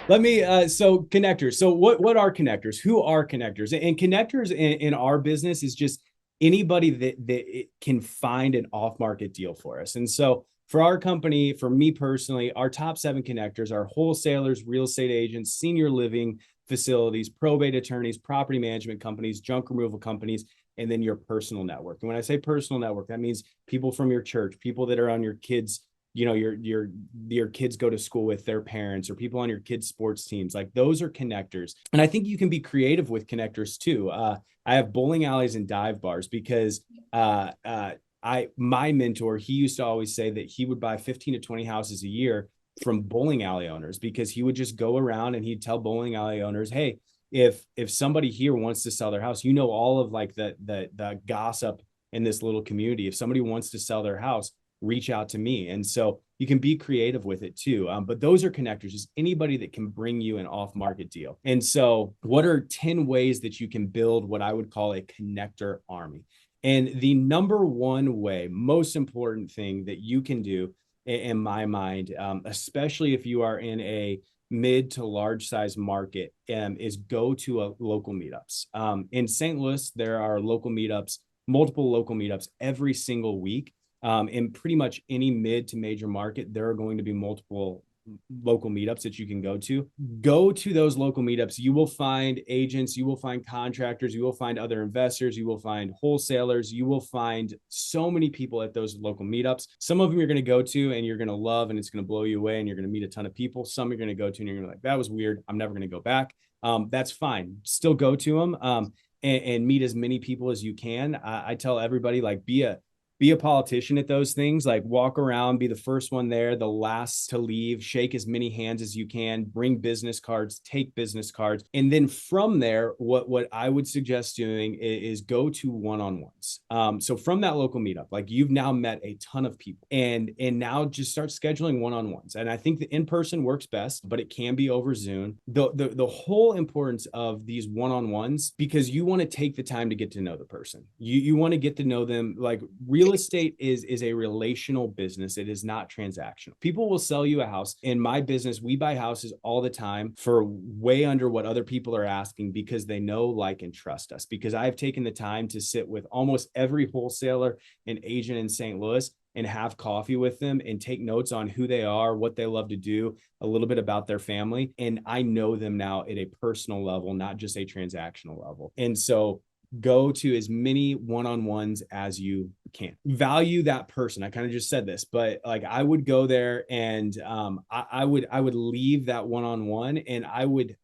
Let me, so connectors. So what are connectors? Who are connectors? And connectors in our business is just anybody that can find an off-market deal for us. And so for our company, for me personally, our top 7 connectors are wholesalers, real estate agents, senior living facilities, probate attorneys, property management companies, junk removal companies, and then your personal network. And when I say personal network, that means people from your church, people that are on your kids, your kids go to school with their parents, or people on your kids sports teams. Like, those are connectors. And I think you can be creative with connectors too. I have bowling alleys and dive bars because my mentor, he used to always say that he would buy 15 to 20 houses a year from bowling alley owners, because he would just go around and he'd tell bowling alley owners, hey, if somebody here wants to sell their house, all of like the gossip in this little community. If somebody wants to sell their house, reach out to me. And so you can be creative with it too. But those are connectors, just anybody that can bring you an off-market deal. And so what are 10 ways that you can build what I would call a connector army? And the number one way, most important thing that you can do in my mind, especially if you are in a mid to large size market, is go to a local meetups. In St. Louis, there are local meetups, multiple local meetups every single week. In pretty much any mid to major market, there are going to be multiple local meetups that you can go to. Go to those local meetups. You will find agents, you will find contractors, you will find other investors, you will find wholesalers, you will find so many people at those local meetups. Some of them you're going to go to and you're going to love, and it's going to blow you away, and you're going to meet a ton of people. Some you're going to go to and you're going to be like, that was weird, I'm never going to go back. That's fine. Still go to them, and meet as many people as you can. I tell everybody, like, be a politician at those things. Like, walk around, be the first one there, the last to leave, shake as many hands as you can, bring business cards, take business cards. And then from there, what I would suggest doing is go to one-on-ones. So from that local meetup, like, you've now met a ton of people, and now just start scheduling one-on-ones. And I think the in-person works best, but it can be over Zoom. The whole importance of these one-on-ones, because you want to take the time to get to know the person. You want to get to know them. Like, real estate is a relational business. It is not transactional. People will sell you a house. In my business, we buy houses all the time for way under what other people are asking, because they know, like, and trust us. Because I've taken the time to sit with almost every wholesaler and agent in St. Louis and have coffee with them and take notes on who they are, what they love to do, a little bit about their family. And I know them now at a personal level, not just a transactional level. And so go to as many one-on-ones as you can. Value that person. I kind of just said this, but like, I would go there and I would leave that one-on-one, and I would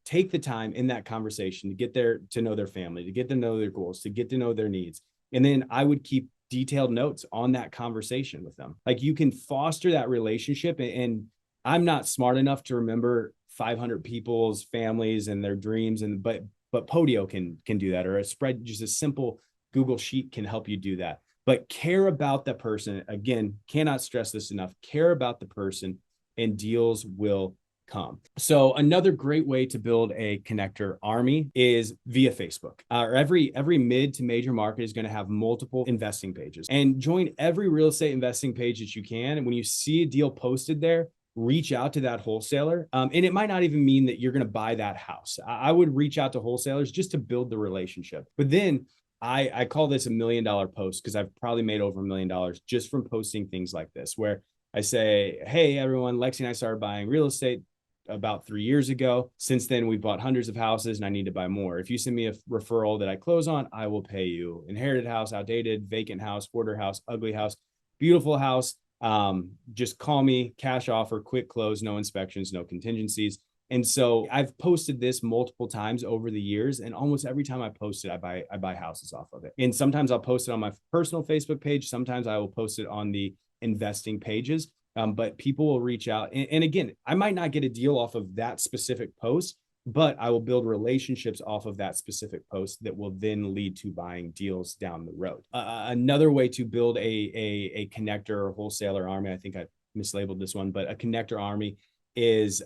take the time in that conversation to get there, to know their family, to get to know their goals, to get to know their needs. And then I would keep detailed notes on that conversation with them. Like, you can foster that relationship. And I'm not smart enough to remember 500 people's families and their dreams, but Podio can do that, or a spread, just a simple Google sheet can help you do that. But care about that person. Again, cannot stress this enough. Care about the person, and deals will come. So another great way to build a connector army is via Facebook. Every mid to major market is going to have multiple investing pages, and join every real estate investing page that you can. And when you see a deal posted there, reach out to that wholesaler. And it might not even mean that you're going to buy that house. I would reach out to wholesalers just to build the relationship. But then I call this $1 million post, because I've probably made over $1 million just from posting things like this, where I say, hey, everyone, Lexi and I started buying real estate about 3 years ago. Since then, we've bought hundreds of houses, and I need to buy more. If you send me a referral that I close on, I will pay you. Inherited house, outdated, vacant house, hoarder house, ugly house, beautiful house. Just call me, cash offer, quick close, no inspections, no contingencies. And so I've posted this multiple times over the years, and almost every time I post it, I buy houses off of it. And sometimes I'll post it on my personal Facebook page. Sometimes I will post it on the investing pages. But people will reach out. And again, I might not get a deal off of that specific post, but I will build relationships off of that specific post that will then lead to buying deals down the road. Another way to build a connector or wholesaler army, I think I mislabeled this one, but a connector army is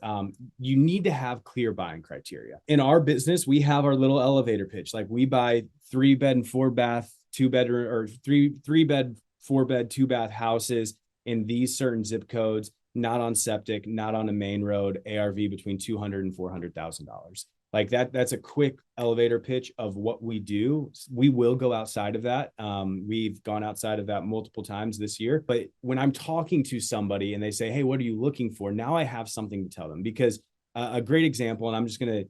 you need to have clear buying criteria. In our business, we have our little elevator pitch. Like, we buy 3-bed and 4-bath, 2-bedroom, or three bed, 4-bed, 2-bath houses in these certain zip codes. not on septic, not on a main road, ARV between $200,000 and $400,000. Like that's a quick elevator pitch of what we do. We will go outside of that. We've gone outside of that multiple times this year. But when I'm talking to somebody and they say, hey, what are you looking for? Now I have something to tell them, because a great example, and I'm just going to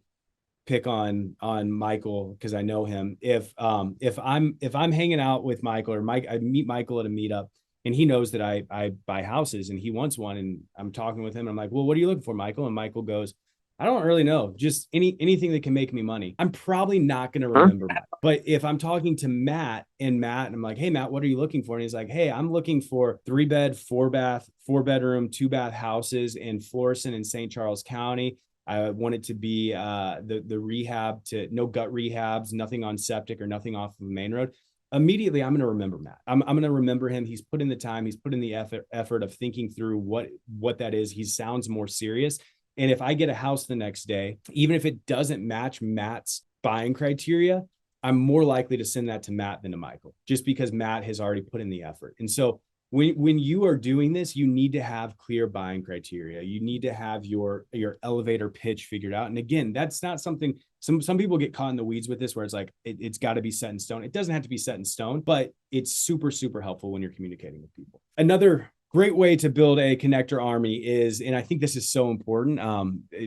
pick on Michael because I know him. If I'm hanging out with Michael, or I meet Michael at a meetup, and he knows that I buy houses and he wants one, and I'm talking with him, and I'm like, well, what are you looking for, Michael? And Michael goes, I don't really know, just anything that can make me money. I'm probably not going to remember Matt. But if I'm talking to Matt, and I'm like, hey, Matt, what are you looking for? And he's like, hey, I'm looking for 3-bed, 4-bath, 4-bedroom, 2-bath houses in Florissant and St. Charles County. I want it to be the rehab, to no gut rehabs, nothing on septic or nothing off of the main road. Immediately, I'm going to remember Matt. I'm going to remember him. He's put in the time. He's put in the effort of thinking through what that is. He sounds more serious. And if I get a house the next day, even if it doesn't match Matt's buying criteria, I'm more likely to send that to Matt than to Michael, just because Matt has already put in the effort. And so when you are doing this, you need to have clear buying criteria. You need to have your elevator pitch figured out. And again, that's not something, some people get caught in the weeds with this, where it's like, it's got to be set in stone. It doesn't have to be set in stone, but it's super, super helpful when you're communicating with people. Another great way to build a connector army is, and I think this is so important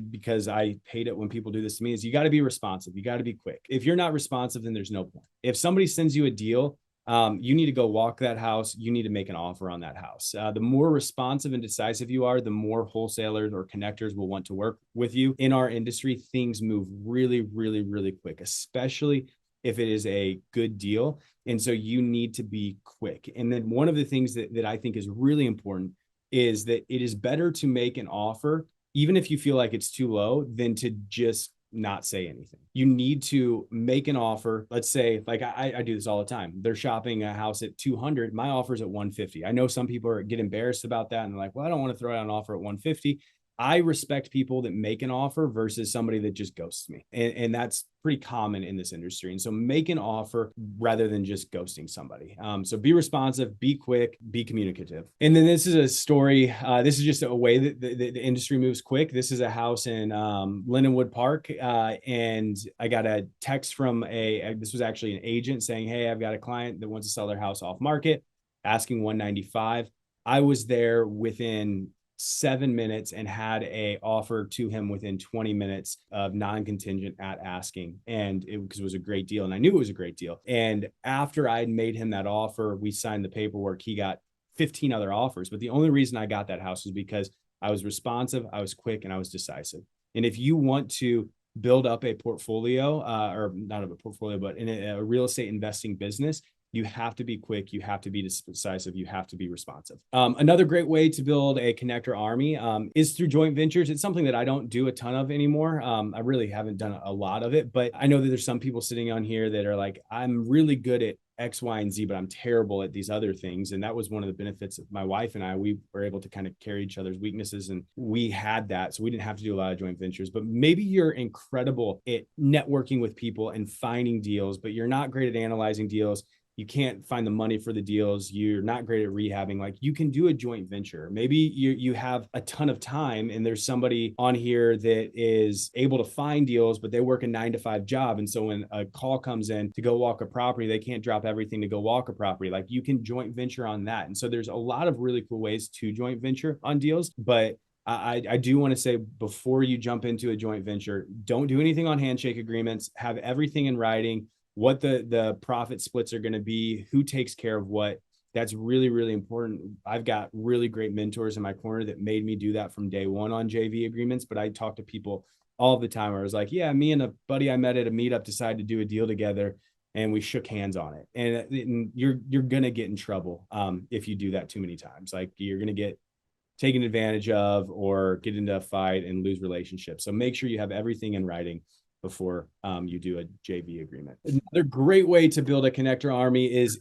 because I hate it when people do this to me, is you got to be responsive. You got to be quick. If you're not responsive, then there's no point. If somebody sends you a deal, you need to go walk that house. You need to make an offer on that house. The more responsive and decisive you are, the more wholesalers or connectors will want to work with you. In our industry, things move really, really, really quick, especially if it is a good deal. And so you need to be quick. And then one of the things that I think is really important is that it is better to make an offer, even if you feel like it's too low, than to just not say anything. You need to make an offer. Let's say, like I do this all the time. They're shopping a house at 200. My offer's at 150. I know some people get embarrassed about that and they're like, well, I don't want to throw out an offer at 150. I respect people that make an offer versus somebody that just ghosts me. And that's pretty common in this industry. And so make an offer rather than just ghosting somebody. So be responsive, be quick, be communicative. And then this is a story. This is just a way that the industry moves quick. This is a house in Lindenwood Park. And I got a text from this was actually an agent saying, hey, I've got a client that wants to sell their house off market, asking 195. I was there within 7 minutes and had a offer to him within 20 minutes of non-contingent at asking. And because it was a great deal, and I knew it was a great deal. And after I had made him that offer, we signed the paperwork. He got 15 other offers. But the only reason I got that house was because I was responsive, I was quick, and I was decisive. And if you want to build up a portfolio, or not a portfolio, but in a real estate investing business, you have to be quick. You have to be decisive. You have to be responsive. Another great way to build a connector army is through joint ventures. It's something that I don't do a ton of anymore. I really haven't done a lot of it, but I know that there's some people sitting on here that are like, I'm really good at X, Y, and Z, but I'm terrible at these other things. And that was one of the benefits of my wife and I. We were able to kind of carry each other's weaknesses, and we had that. So we didn't have to do a lot of joint ventures, but maybe you're incredible at networking with people and finding deals, but you're not great at analyzing deals. You can't find the money for the deals. You're not great at rehabbing. Like, you can do a joint venture. Maybe you have a ton of time and there's somebody on here that is able to find deals, but they work a 9-to-5 job. And so when a call comes in to go walk a property, they can't drop everything to go walk a property. Like, you can joint venture on that. And so there's a lot of really cool ways to joint venture on deals. But I do want to say, before you jump into a joint venture, don't do anything on handshake agreements. Have everything in writing, what the profit splits are going to be, who takes care of what. That's really, really important. I've got really great mentors in my corner that made me do that from day one on JV agreements. But I talk to people all the time where I was like, yeah, me and a buddy I met at a meetup decided to do a deal together and we shook hands on it. And you're going to get in trouble if you do that too many times. Like, you're going to get taken advantage of or get into a fight and lose relationships. So make sure you have everything in writing before you do a JV agreement. Another great way to build a connector army is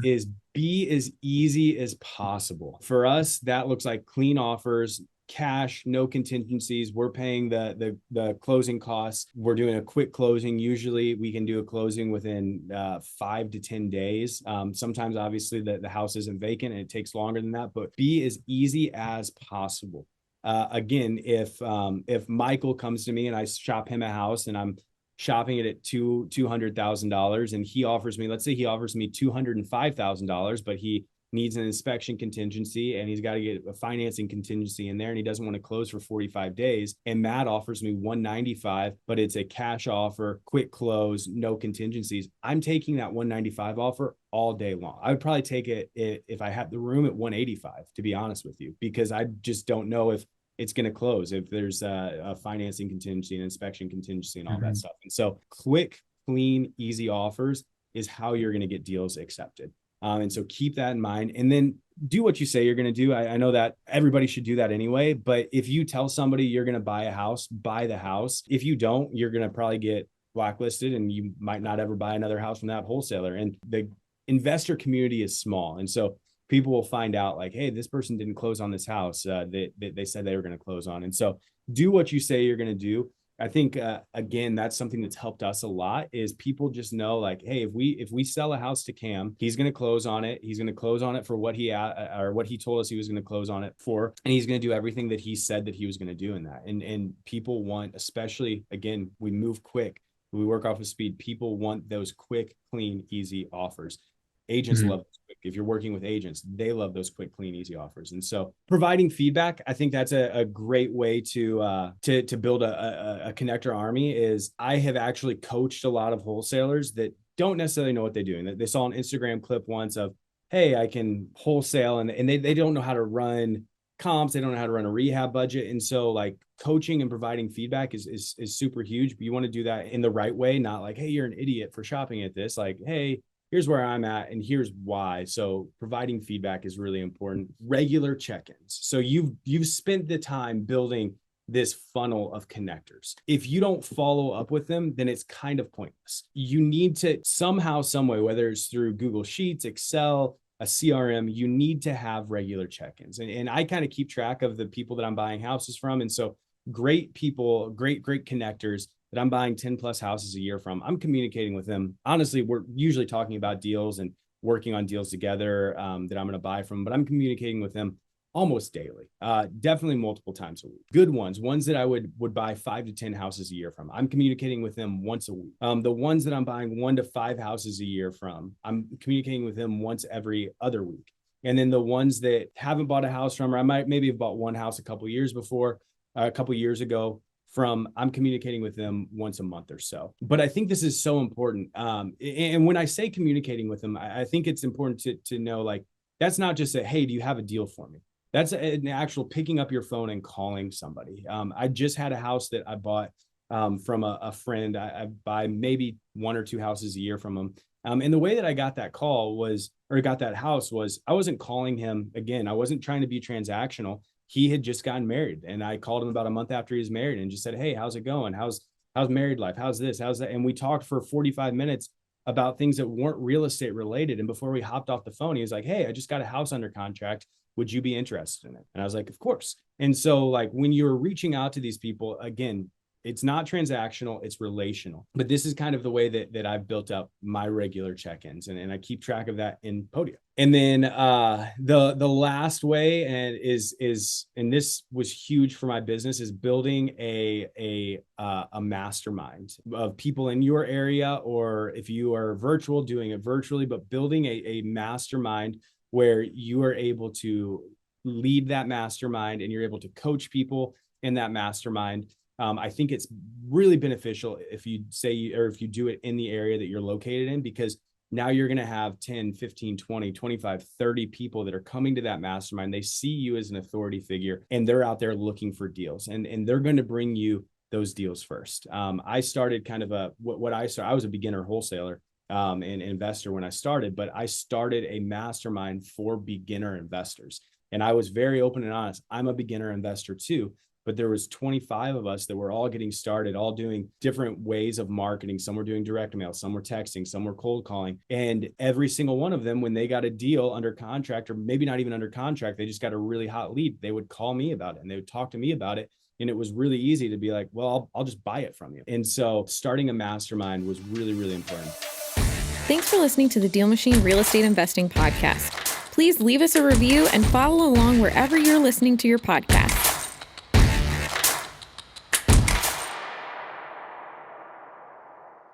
be as easy as possible. For us, that looks like clean offers, cash, no contingencies. We're paying the closing costs. We're doing a quick closing. Usually we can do a closing within 5 to 10 days. Sometimes obviously the house isn't vacant and it takes longer than that, but be as easy as possible. Again, if Michael comes to me and I shop him a house and I'm shopping it at $200,000 and he offers me, let's say he offers me $205,000, but he needs an inspection contingency and he's got to get a financing contingency in there and he doesn't want to close for 45 days. And Matt offers me 195, but it's a cash offer, quick close, no contingencies. I'm taking that 195 offer all day long. I would probably take it if I had the room at 185, to be honest with you, because I just don't know if it's going to close, if there's a financing contingency, an inspection contingency and all that stuff. And so quick, clean, easy offers is how you're going to get deals accepted. And so keep that in mind and then do what you say you're going to do. I know that everybody should do that anyway, but if you tell somebody you're going to buy a house, buy the house. If you don't, you're going to probably get blacklisted and you might not ever buy another house from that wholesaler. And the investor community is small. And so people will find out like, hey, this person didn't close on this house that they said they were going to close on. And so do what you say you're going to do. I think, again, that's something that's helped us a lot is people just know like, hey, if we sell a house to Cam, he's going to close on it. He's going to close on it for what he told us he was going to close on it for. And he's going to do everything that he said that he was going to do in that. And people want, especially, again, we move quick. We work off of speed. People want those quick, clean, easy offers. Agents love those quick. If you're working with agents, they love those quick, clean, easy offers. And so providing feedback, I think that's a great way to build a connector army. Is I have actually coached a lot of wholesalers that don't necessarily know what they're doing. They saw an Instagram clip once of, hey, I can wholesale, and they don't know how to run comps. They don't know how to run a rehab budget. And so like coaching and providing feedback is super huge, but you want to do that in the right way, not like, hey, you're an idiot for shopping at this. Like, hey, here's where I'm at and here's why. So providing feedback is really important. Regular check-ins. So you've spent the time building this funnel of connectors. If you don't follow up with them, then it's kind of pointless. You need to somehow, some way, whether it's through Google Sheets, Excel, a CRM, you need to have regular check-ins. And I kind of keep track of the people that I'm buying houses from. And so great people, great connectors that I'm buying 10 plus houses a year from, I'm communicating with them. Honestly, we're usually talking about deals and working on deals together that I'm going to buy from, but I'm communicating with them almost daily, definitely multiple times a week. Good ones that I would buy 5 to 10 houses a year from. I'm communicating with them once a week. The ones that I'm buying 1 to 5 houses a year from, I'm communicating with them once every other week. And then the ones that haven't bought a house from, or I might maybe have bought one house a couple years ago, I'm communicating with them once a month or so. But I think this is so important. And when I say communicating with them, I think it's important to know, like, that's not just a, hey, do you have a deal for me? That's an actual picking up your phone and calling somebody. I just had a house that I bought from a friend. I buy maybe 1 or 2 houses a year from him. And the way that I got that got that house was I wasn't calling him. Again, I wasn't trying to be transactional. He had just gotten married and I called him about a month after he was married and just said, hey, how's it going? How's married life? How's this? How's that? And we talked for 45 minutes about things that weren't real estate related. And before we hopped off the phone, he was like, hey, I just got a house under contract. Would you be interested in it? And I was like, of course. And so like when you're reaching out to these people, again, it's not transactional, it's relational. But this is kind of the way that I've built up my regular check-ins, and I keep track of that in Podia. And then the last way, and this was huge for my business, is building a mastermind of people in your area, or if you are virtual, doing it virtually, but building a mastermind where you are able to lead that mastermind and you're able to coach people in that mastermind. I think it's really beneficial if you do it in the area that you're located in, because now you're going to have 10, 15, 20, 25, 30 people that are coming to that mastermind. They see you as an authority figure and they're out there looking for deals, and they're going to bring you those deals first. I started kind of I was a beginner wholesaler and investor when I started, but I started a mastermind for beginner investors. And I was very open and honest. I'm a beginner investor too. But there was 25 of us that were all getting started, all doing different ways of marketing. Some were doing direct mail, some were texting, some were cold calling. And every single one of them, when they got a deal under contract, or maybe not even under contract, they just got a really hot lead, they would call me about it and they would talk to me about it. And it was really easy to be like, well, I'll just buy it from you. And so starting a mastermind was really, really important. Thanks for listening to the DealMachine Real Estate Investing Podcast. Please leave us a review and follow along wherever you're listening to your podcast.